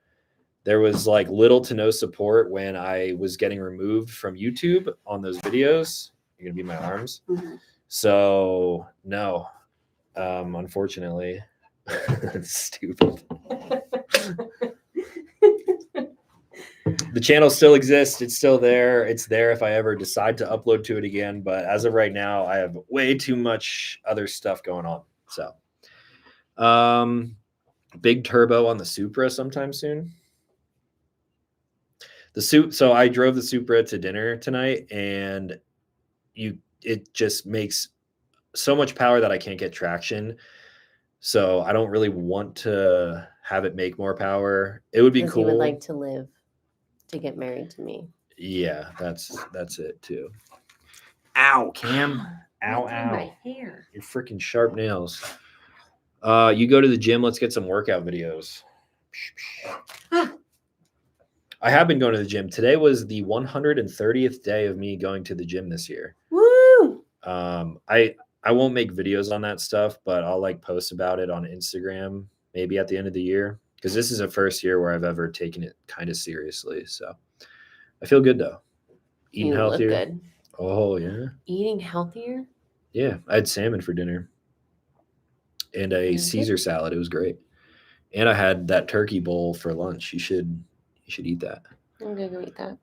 There was like little to no support when I was getting removed from YouTube on those videos. You're going to be my arms. Mm-hmm. So, no, unfortunately. That's stupid. The channel still exists. It's still there. It's there if I ever decide to upload to it again. But as of right now, I have way too much other stuff going on. So, big turbo on the Supra sometime soon. So I drove the Supra to dinner tonight, and it just makes so much power that I can't get traction. So I don't really want to have it make more power. It would be cool. You would like to live to get married to me. Yeah, that's it too. Ow, Cam. Ow, ow. My hair. Your freaking sharp nails. You go to the gym. Let's get some workout videos. I have been going to the gym. Today was the 130th day of me going to the gym this year. Woo! I won't make videos on that stuff, but I'll like post about it on Instagram maybe at the end of the year, because this is the first year where I've ever taken it kind of seriously. So I feel good though. Eating healthier. Look good. Oh yeah. Eating healthier? Yeah, I had salmon for dinner and a Caesar salad. It was great. And I had that turkey bowl for lunch. You should eat that. I'm gonna go eat that.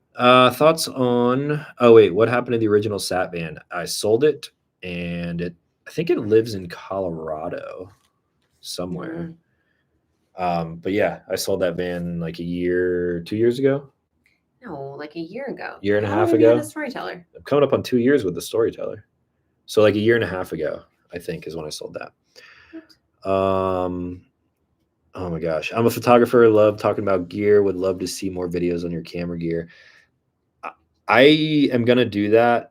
Thoughts on? Oh wait, what happened to the original Sat van? I sold it, and I think it lives in Colorado somewhere. Mm-hmm. But yeah, I sold that van like 2 years ago. No, like a year ago. Year and a half ago. The Storyteller. I'm coming up on 2 years with the Storyteller. So like a year and a half ago, I think, is when I sold that. Oh my gosh. I'm a photographer. Love talking about gear. Would love to see more videos on your camera gear. I am going to do that.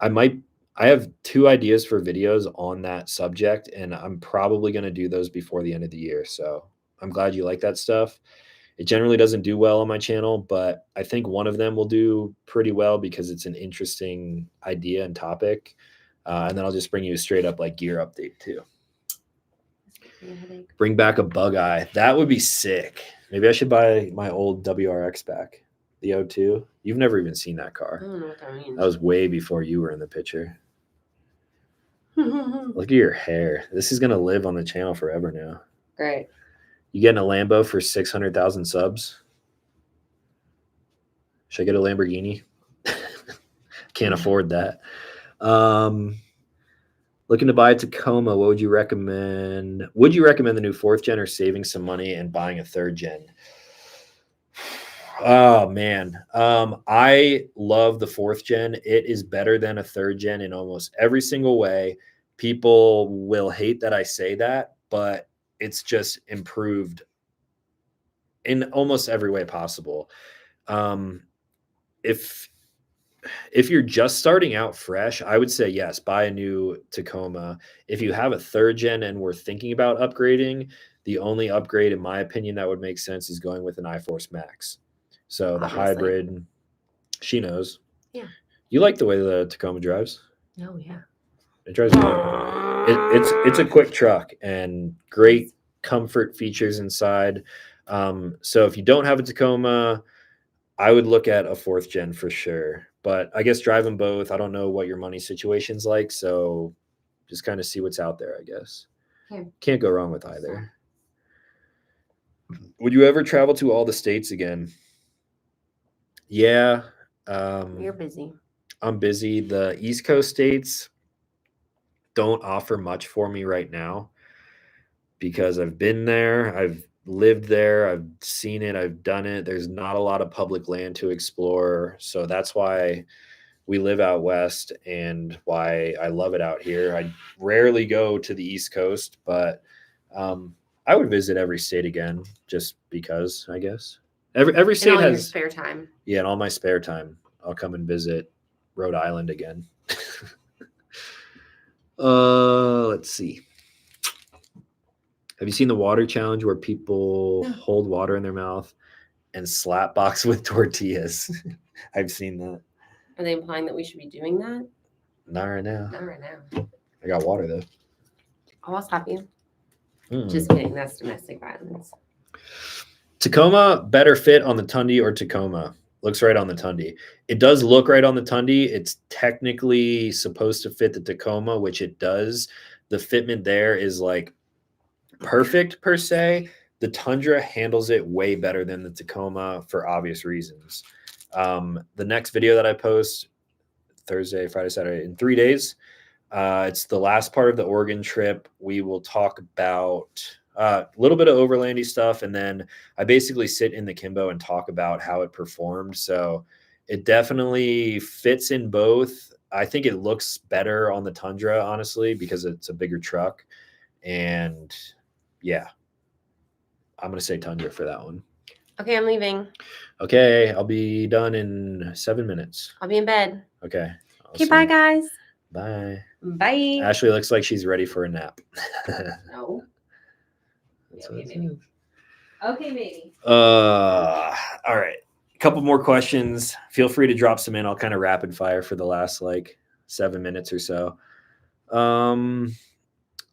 I have 2 ideas for videos on that subject, and I'm probably going to do those before the end of the year. So I'm glad you like that stuff. It generally doesn't do well on my channel, but I think one of them will do pretty well because it's an interesting idea and topic. And then I'll just bring you a straight up like gear update too. Bring back a bug eye. That would be sick. Maybe I should buy my old WRX back, the O2. You've never even seen that car. I don't know what that means. That was way before you were in the picture. Look at your hair. This is going to live on the channel forever now. Great. You getting a Lambo for 600,000 subs? Should I get a Lamborghini? Can't afford that. Looking to buy a Tacoma. What would you recommend? Would you recommend the new 4th gen or saving some money and buying a 3rd gen? Oh man. I love the 4th gen. It is better than a 3rd gen in almost every single way. People will hate that I say that, but it's just improved in almost every way possible. If you're just starting out fresh, I would say yes, buy a new Tacoma. If you have a 3rd gen and we're thinking about upgrading, the only upgrade, in my opinion, that would make sense is going with an iForce Max. So the hybrid, she knows. Yeah. You like the way the Tacoma drives? Oh yeah. It drives good. It's a quick truck and great comfort features inside. So if you don't have a Tacoma, I would look at a 4th gen for sure. But I guess drive them both. I don't know what your money situation's like, so just kind of see what's out there, I guess. Okay. Can't go wrong with either. Would you ever travel to all the states again? Yeah. You're busy. I'm busy. The East Coast states don't offer much for me right now because I've been there. I've lived there. I've seen it. I've done it. There's not a lot of public land to explore. So that's why we live out west and why I love it out here. I rarely go to the East Coast, but I would visit every state again just because, I guess. Every state has your spare time. Yeah, in all my spare time, I'll come and visit Rhode Island again. Let's see. Have you seen the water challenge where people hold water in their mouth and slap box with tortillas? I've seen that. Are they implying that we should be doing that? Not right now. Not right now. I got water though. Oh, I'll stop you. Just kidding. That's domestic violence. Tacoma better fit on the Tundi or Tacoma? Looks right on the Tundi. It does look right on the Tundi. It's technically supposed to fit the Tacoma, which it does. The fitment there is like perfect per se. The Tundra handles it way better than the Tacoma for obvious reasons. The next video that I post Thursday, Friday, Saturday, in 3 days, it's the last part of the Oregon trip. We will talk about a little bit of overlandy stuff, and then I basically sit in the Kimbo and talk about how it performed. So it definitely fits in both. I think it looks better on the Tundra, honestly, because it's a bigger truck. And yeah, I'm going to say Tundra for that one. Okay, I'm leaving. Okay, I'll be done in 7 minutes. I'll be in bed. Okay. Okay, bye, guys. Bye. Bye. Ashley looks like she's ready for a nap. No. That's Yeah, what okay, it maybe. says. Okay, maybe. All right. A couple more questions. Feel free to drop some in. I'll kind of rapid fire for the last like 7 minutes or so.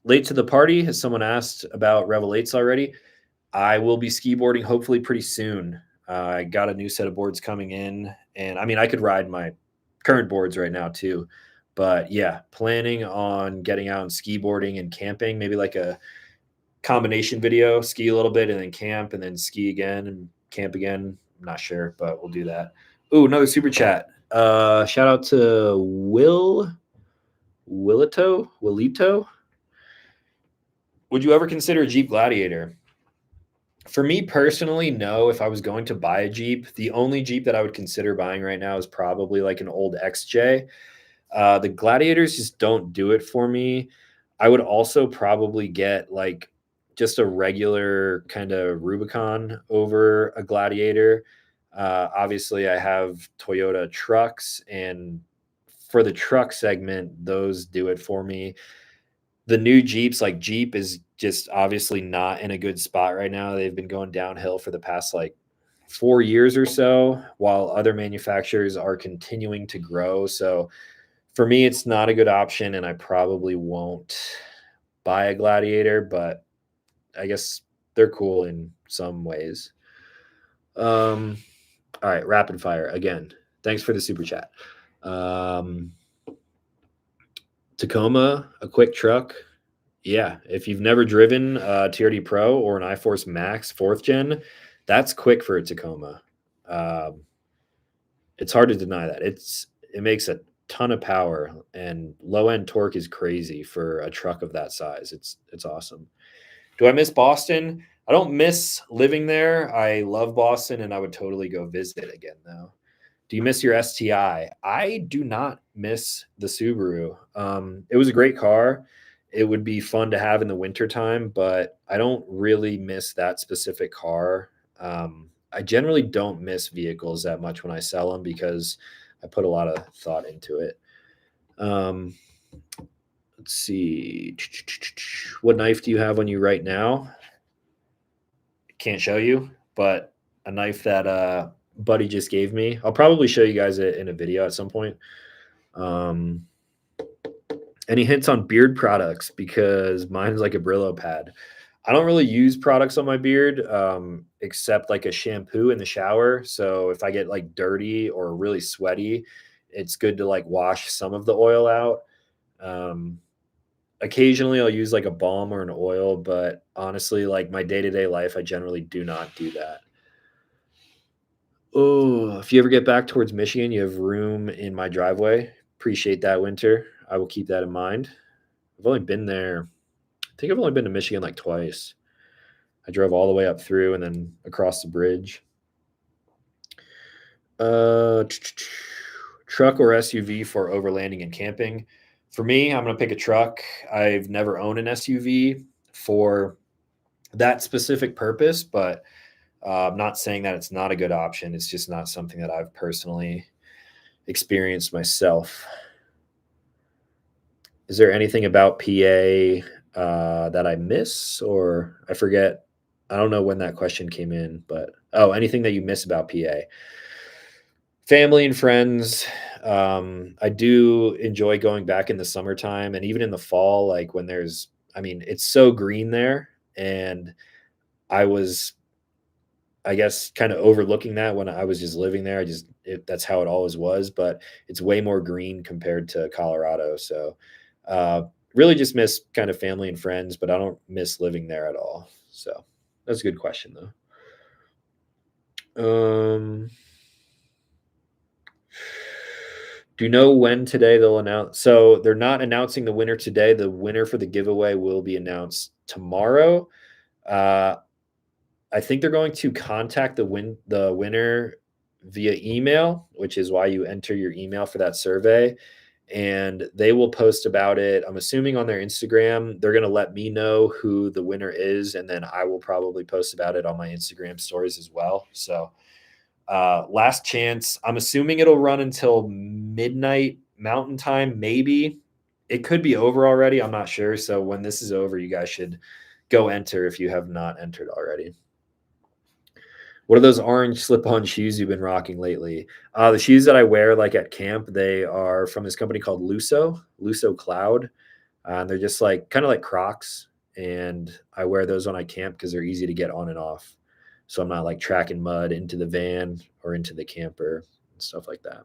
Late to the party. Has someone asked about Revel 8s already? I will be ski boarding hopefully pretty soon. I got a new set of boards coming in, and I mean, I could ride my current boards right now too. But yeah, planning on getting out and ski boarding and camping, maybe like a combination video, ski a little bit and then camp and then ski again and camp again. I'm not sure, but we'll do that. Ooh, another super chat. Shout out to Willito. Would you ever consider a Jeep Gladiator? For me personally, no. If I was going to buy a Jeep, the only Jeep that I would consider buying right now is probably like an old XJ. The Gladiators just don't do it for me. I would also probably get like just a regular kind of Rubicon over a Gladiator. Obviously, I have Toyota trucks, and for the truck segment, those do it for me. The new Jeeps, like Jeep is just obviously not in a good spot right now. They've been going downhill for the past like 4 years or so, while other manufacturers are continuing to grow. So for me, it's not a good option, and I probably won't buy a Gladiator, but I guess they're cool in some ways. All right, rapid fire again. Thanks for the super chat. Tacoma, a quick truck. Yeah, if you've never driven a TRD Pro or an iForce Max 4th gen, that's quick for a Tacoma. It's hard to deny that. It makes a ton of power, and low end torque is crazy for a truck of that size. It's awesome. Do I miss Boston? I don't miss living there. I love Boston, and I would totally go visit again, though. Do you miss your STI? I do not miss the Subaru. It was a great car. It would be fun to have in the wintertime, but I don't really miss that specific car. I generally don't miss vehicles that much when I sell them because I put a lot of thought into it. Let's see. What knife do you have on you right now? Can't show you, but a knife that buddy just gave me. I'll probably show you guys it in a video at some point. Any hints on beard products? Because mine's like a Brillo pad. I don't really use products on my beard except like a shampoo in the shower. So if I get like dirty or really sweaty, it's good to like wash some of the oil out. Occasionally I'll use like a balm or an oil, but honestly, like my day-to-day life, I generally do not do that. Oh, if you ever get back towards Michigan, you have room in my driveway. Appreciate that, Winter. I will keep that in mind. I've only been there. I think I've only been to Michigan like twice. I drove all the way up through and then across the bridge. Truck or SUV for overlanding and camping? For me, I'm going to pick a truck. I've never owned an SUV for that specific purpose, but I'm not saying that it's not a good option. It's just not something that I've personally experienced myself. Is there anything about PA that I miss or I forget? I don't know when that question came in, but anything that you miss about PA? Family and friends. I do enjoy going back in the summertime and even in the fall, like when it's so green there. And I was, I guess, kind of overlooking that when I was just living there. That's how it always was, but it's way more green compared to Colorado. So really just miss kind of family and friends, but I don't miss living there at all. So that's a good question though. Do you know when today they'll announce? So they're not announcing the winner today. The winner for the giveaway will be announced tomorrow. I think they're going to contact the winner via email, which is why you enter your email for that survey. And they will post about it. I'm assuming on their Instagram. They're going to let me know who the winner is, and then I will probably post about it on my Instagram stories as well. So last chance. I'm assuming it'll run until midnight Mountain Time. Maybe it could be over already. I'm not sure. So when this is over, you guys should go enter if you have not entered already. What are those orange slip-on shoes you've been rocking lately? The shoes that I wear like at camp, they are from this company called Luso Cloud. They're just like kind of like Crocs. And I wear those when I camp because they're easy to get on and off. So I'm not like tracking mud into the van or into the camper and stuff like that.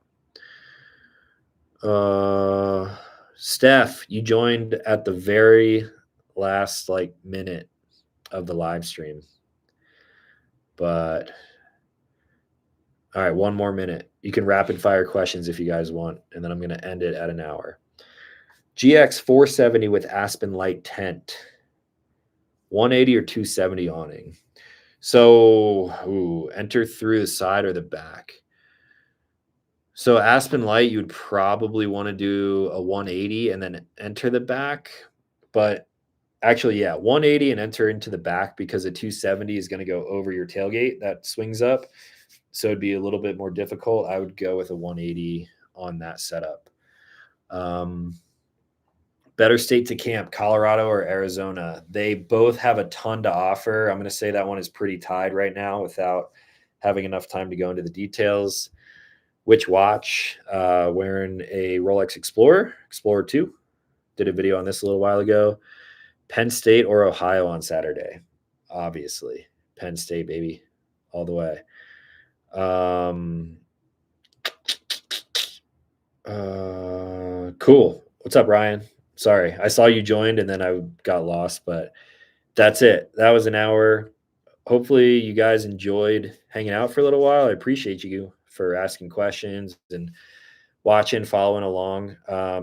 Steph, you joined at the very last like minute of the live stream. But all right, one more minute. You can rapid fire questions if you guys want, and then I'm going to end it at an hour. GX 470 with Aspen Light tent, 180 or 270 awning. So enter through the side or the back. So Aspen Light, you would probably want to do a 180 and then enter the back. But actually, yeah, 180 and enter into the back because a 270 is going to go over your tailgate that swings up. So it'd be a little bit more difficult. I would go with a 180 on that setup. Better state to camp, Colorado or Arizona? They both have a ton to offer. I'm going to say that one is pretty tied right now without having enough time to go into the details. Which watch? Wearing a Rolex Explorer 2. Did a video on this a little while ago. Penn State or Ohio on Saturday? Obviously. Penn State, baby. All the way. Cool. What's up, Ryan? Sorry, I saw you joined and then I got lost, but that's it. That was an hour. Hopefully you guys enjoyed hanging out for a little while. I appreciate you for asking questions and watching, following along.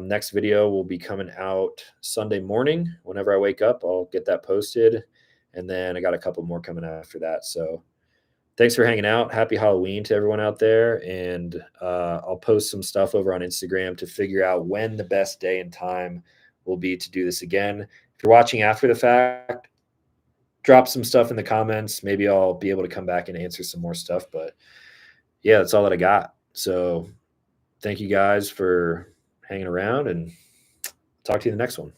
Next video will be coming out Sunday morning. Whenever I wake up, I'll get that posted. And then I got a couple more coming after that. So thanks for hanging out. Happy Halloween to everyone out there. And I'll post some stuff over on Instagram to figure out when the best day and time will be to do this again. If you're watching after the fact, drop some stuff in the comments. Maybe I'll be able to come back and answer some more stuff. But yeah, that's all that I got. So thank you guys for hanging around, and talk to you in the next one.